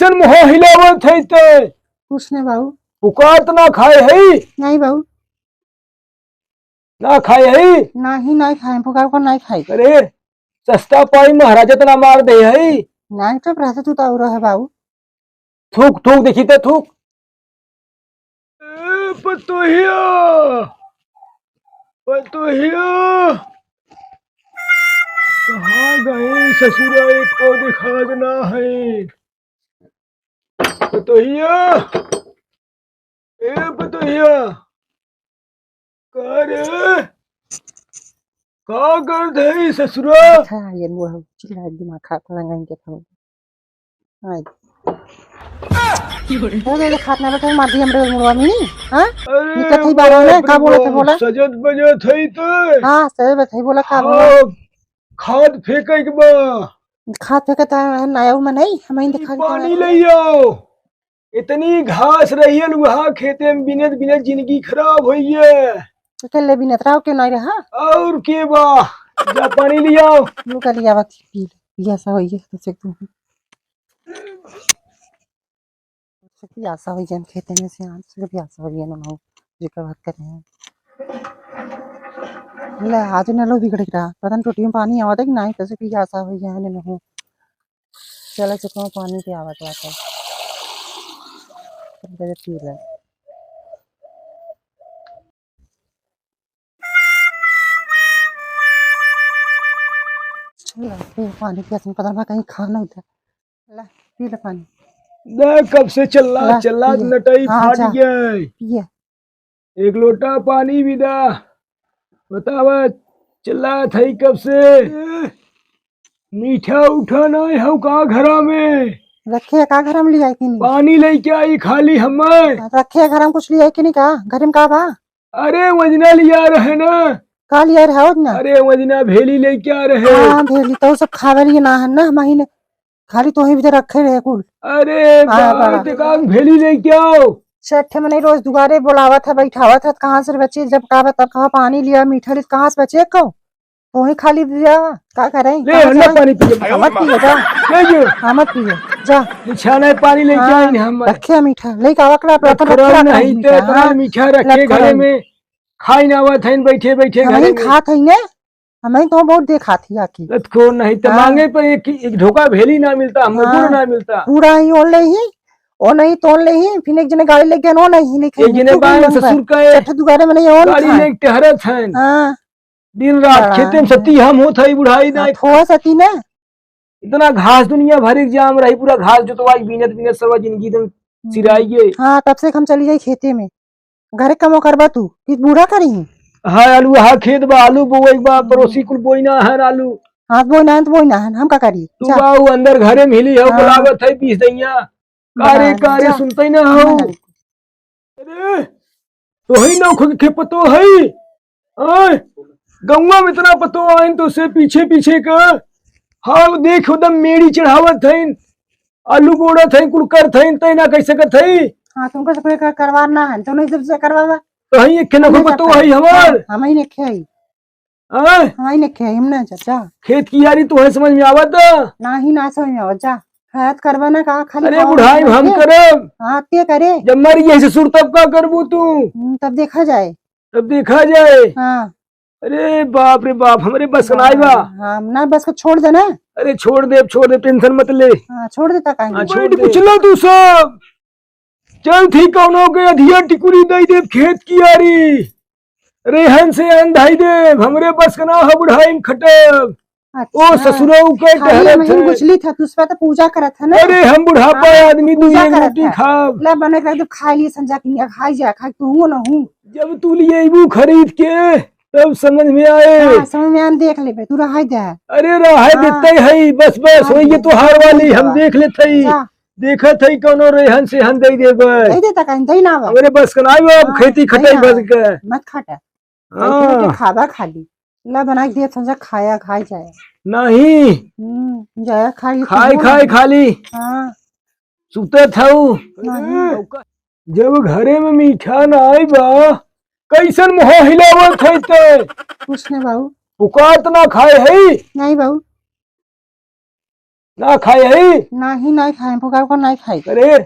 कैसन मुँह हिलावत है ते? कुछ नहीं बाबू। पुकार तो ना खाए है? नहीं बाबू। ना खाए है? नहीं नहीं खाए, पुकार को नहीं खाई। अरे सस्ता पाई महाराजा तो ना मार दे है। नहीं तो रहते तू तो है बाबू। थूक थूक देखी तो थूक। पतोहिया पतोहिया कहाँ गए ससुरा, एक को दिखा देना है। पतोहिया ए पतोहिया का रे, का कर दे ससुरा? अच्छा ये वो है चिल्ला दिमाग खा पड़ा नहीं के खाओ। आई ये खाना बता मार दी हमरे मुड़वा में। हां निकल थई बाबा ने का बोला सजत बजत है तो। हां सही बताई बोला का हाँ, खाद फेंके के बा। खाद फेंकता है ना आऊ में नहीं हम ही दिखा पानी ले आओ। इतनी घास रही है वहाँ खेते में, बिनत बिनत जिंदगी खराब हुई है। तो के ले भी नतराव के नहीं रहा और के बा जा पानी ले आओ। वो कर लिया बात पी ऐसा होई है तो से तू सकती आशा हुई जन खेते में से आज से भी आशा हुई है ना हो जेकर बात कर रहे हैं। ले आज न लो बिगड़ रहा पता नहीं टोटी में पानी आवत है कि नहीं कैसे भी आशा हुई है ना हो। चला चुका पानी पे आवत आता है पी ले। चल पानी पिया पता कहीं खाना होता ला पी ले पानी। ना कब से चला नटाई फाट गया। एक लोटा पानी भी दा। बतावा चला थई कब से। मीठा उठा नहीं हो का घरा में रखे का घर में लिया कि नहीं? पानी लेके आई खाली हमें रखे घर में कुछ लिया कि नहीं का घर में का बा? अरे वजना लिया रहे ना। का लिया रहा ना? अरे वजना भेली लेके आ रहे। हाँ भेली तो सब खावे लिए ना है ना महीने खाली तो ही भी रखे रहे कुल। अरे भेली लेके आओ। सेठ में नहीं रोज दुगारे बुलावा था बैठावा था कहाँ से बचे जब का तब कहा पानी लिया मीठा लिया कहाँ से बचे को तो ही खाली दिया का करें ले पानी पिए मत पिए जा हाँ मत पिए जा बिछाना पानी लेके आए हम रखे मीठा ले का वकला नहीं तो मीठा रखे घरे में खाई ना हुआ था बैठे बैठे घरे खा थे ने हमें तो बहुत देखा थी आकी को नहीं तो मांगे पर एक ढोका भेली ना मिलता हमको ना मिलता पूरा ही ओढ़ ले ही ओ नहीं तोड़ ले ही फिर एक जने गाड़ी लेके नो नहीं एक जने बाहर ससुर का दुगारे में नहीं ओन गाड़ी लेके टहरत है। हां दिन रात खेते में सती हम होत है बुढ़ाई ना थोड़ा सती ने इतना घास दुनिया भर के जाम रही पूरा घास जोतवाई बिनत बिनत सब जिंदगी एकदम सिराइए। हां तब से हम चली जाई खेते में घरे कमो करबा तू कि बूढ़ा करी। हां आलू हा खेत बा आलू बोई बा पड़ोसी कुल बोईना है आलू। हां बोईना हम का करी तू बाऊ अंदर घरे में हिली हो बुलावत है बीस दैया कारे सुनते ना हो। अरे तो ही ना खुद के पतो है ओए गंगा में इतना पतो आइन तो से पीछे पीछे का। हाँ देख उदम मेड़ी चढ़ावत है आलू बोड़त है कुलकर थे तै ना कैसे कर थे। हां तुमको सब करवाना है तो नहीं सबसे करवावा तो ही एक ना पतो है हमार हम ही ने खेई हां हम ही ने खेई हमने चाचा खेत की यारी तो है समझ में आवत नहीं ना समझ में आवत जा हयात करवाना का खाली। अरे बुढ़ाई हम करब हां ते करे जब मर गई ससुर तब का करबू तू तब देखा जाए तब देखा जाए। हां अरे बाप रे बाप हमारे बस का नहीं बा। हां ना बस को छोड़ देना। अरे छोड़ दे टेंशन मत ले। हां छोड़ देता काहे छोड़ दे कुछ ला तू सब चल ठीक कौनो के अधिया टिकुरी दई दे खेत की यारी रेहन से अंधाई दे हमरे बस का ना है बुढ़ाई में खटब। ओ ससुराऊ के टहरत है गुछली था तुस पे तो पूजा करत है ना। अरे हम बुढ़ापा आदमी तू ये रोटी खा ले बने के तो खा लिए संजा की खाई जा खा तू ना हूं जब तू लिए इबू खरीद के तब समझ में आए। हां समझ में आन देख ले तू रहा दे। अरे रहा देते है बस होई ये तो हार वाली हम देख लेते ही देखत है कोनो रेहन से हम दे देबे दे ता दे ना हमरे बस का नहीं अब खेती खटाई बस के मत खाता हां खावा खाली ला बना के संजा खाया खाई जाए नहीं जाया खाई खाली। हां सुते थाऊ जब घरे में मीठा ना आई बा कैसन मुंह हिलावत है ते कुछ नहीं बाबू पुकार तो ना खाए है नहीं बाबू ना खाए है। नहीं नहीं खाए पुकार को नहीं खाई अरे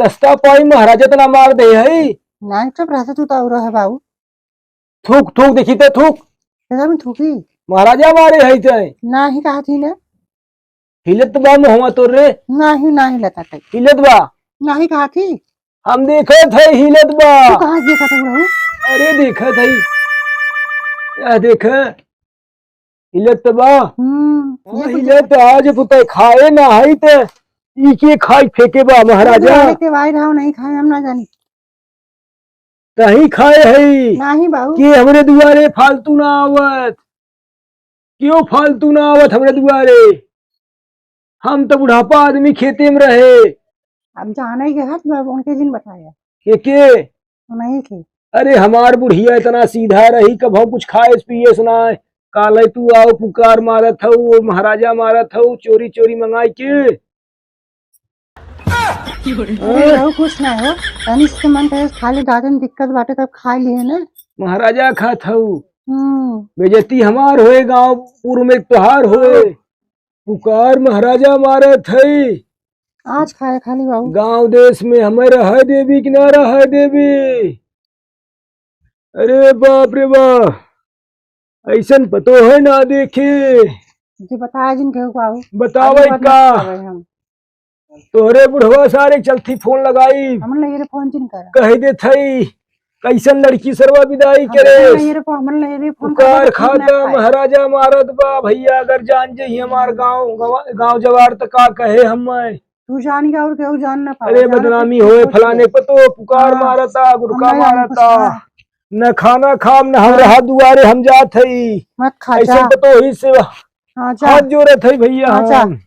सस्ता पाई महाराजा तो ना मार दे है। नहीं चुप रहते तू तो रहे बाबू थूक थूक देखी ते थूक तेरा में थूकी महाराजा मारे है ते नहीं कहा थी ने हिलत बा मुहवा तो रे नहीं नहीं लेता कहीं हिलत बा नहीं कहा थी हम देखे थे हिलत बा। तू कहाँ देखा था रहू अरे देखा था यह देख हिलत बा ये हिलत आज पुते खाए ना है ते ई के खाई फेंके बा महाराजा के वाई रहा नहीं खाए हम ना जानी तही खाए है नहीं बाबू कि हमरे दुआरे फालतू ना आवत क्यों फालतू ना आवत हमरे दुआरे हम तो बुढ़ापा आदमी खेते में रहे अब जाना ही हाथ में उनके दिन बताया के नहीं थे अरे हमार बुढ़िया इतना सीधा रही कब हम कुछ खाए पिए सुनाए काले तू आओ पुकार मारत हूँ महाराजा मारत हूँ चोरी चोरी मंगाई के रहू कुछ ना हो तनी इसके मन करे खाली दादन दिक्कत बाटे तब खा लिए ना महाराजा खात हूँ बेजती हमार होए गांव पूर्व में त्योहार होए पुकार महाराजा मारत है आज खाए खाली बाबू गांव देश में हमें रह देवी कि ना रह देवी। अरे बाप रे बाप ऐसन पतो है ना देखे जी बताया जिनके बाबू बतावे का हम तोहरे बुढ़वा सारे चलती फोन लगाई हमन ले फोन जिन कर कह दे थई कैसन लड़की सरवा विदाई करे हमन ले फोन पुकार खाता महाराजा मारत बा भैया अगर जान जे हमार गांव जवार तक का कहे हम तू जान गया और केहू जान ना पावे अरे बदनामी होए फलाने पतो पुकार मारता गुड़का मारता न खाना खाम न हम रहा दुआरे हम जात हई मत खा ऐसे पतो ही से जा हाथ जोड़त हई भैया हम